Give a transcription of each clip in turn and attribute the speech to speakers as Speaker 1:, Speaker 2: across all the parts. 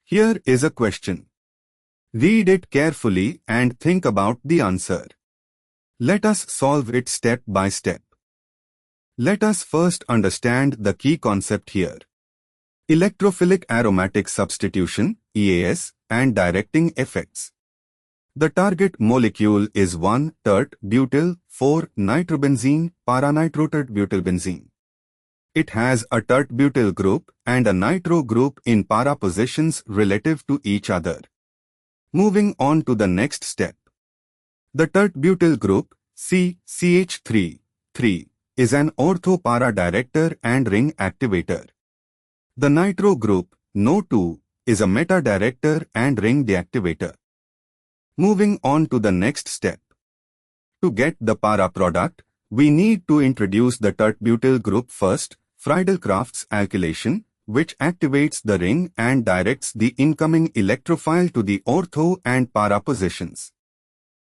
Speaker 1: Here is a question. Read it carefully and think about the answer. Let us solve it step by step. Let us first understand the key concept here. Electrophilic aromatic substitution, EAS, and directing effects. The target molecule is 1-tert-butyl-4-nitrobenzene para-nitrotert-butylbenzene. It has a tert-butyl group and a nitro group in para positions relative to each other. Moving on to the next step. The tert-butyl group, CH3, is an ortho-para director and ring activator. The nitro group, NO2, is a meta-director and ring deactivator. Moving on to the next step. To get the para product, we need to introduce the tert-butyl group first, Friedel-Crafts alkylation, which activates the ring and directs the incoming electrophile to the ortho and para positions.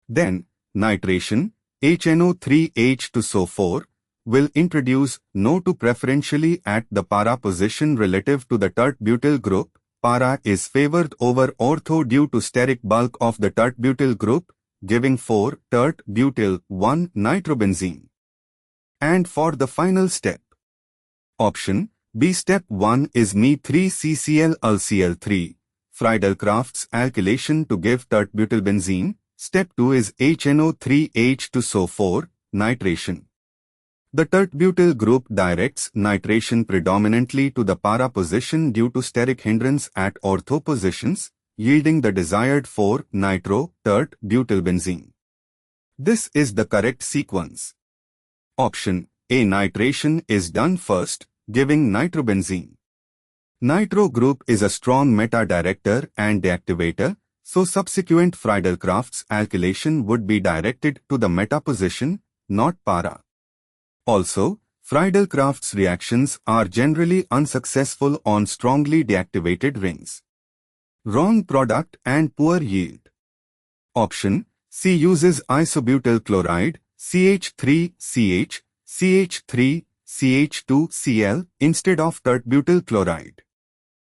Speaker 1: Then, nitration, HNO3H2SO4, will introduce NO2 preferentially at the para position relative to the tert-butyl group. Para is favored over ortho due to steric bulk of the tert-butyl group, giving 4-tert-butyl-1-nitrobenzene. And for the final step. Option B. Step 1 is Me3CCl-UlCl3, Friedel-Crafts alkylation to give tert-butylbenzene. Step 2 is HNO3H2SO4, nitration. The tert-butyl group directs nitration predominantly to the para position due to steric hindrance at ortho positions, yielding the desired 4-nitro-tert-butylbenzene. This is the correct sequence. Option A. Nitration is done first, giving nitrobenzene. Nitro group is a strong meta-director and deactivator, so subsequent Friedel-Crafts alkylation would be directed to the meta position, not para. Also, Friedel-Crafts reactions are generally unsuccessful on strongly deactivated rings. Wrong product and poor yield. Option C uses isobutyl chloride, CH3CH, CH3CH2Cl instead of tert-butyl chloride.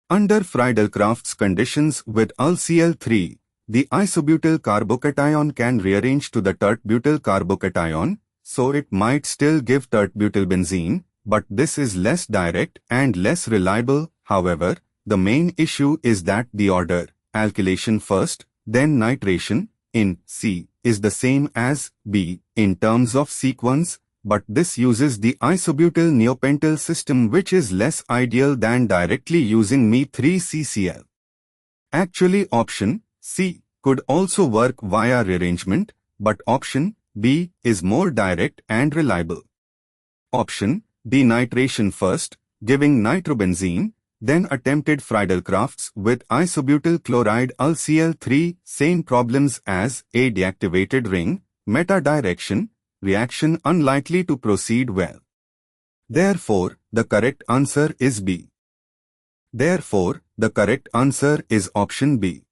Speaker 1: Under Friedel-Crafts conditions with UlCl3, the isobutyl carbocation can rearrange to the tert-butyl carbocation, so it might still give tert-butylbenzene, but this is less direct and less reliable. However, the main issue is that the order, alkylation first, then nitration, in C, is the same as B in terms of sequence, but this uses the isobutyl neopentyl system, which is less ideal than directly using Me3CCl. Actually, option C could also work via rearrangement, but option B is more direct and reliable. Option D. Nitration first, giving nitrobenzene, then attempted Friedel-Crafts with isobutyl chloride UlCl3, same problems as A. Deactivated ring, meta-direction, reaction unlikely to proceed well. Therefore, the correct answer is B. Therefore, the correct answer is option B.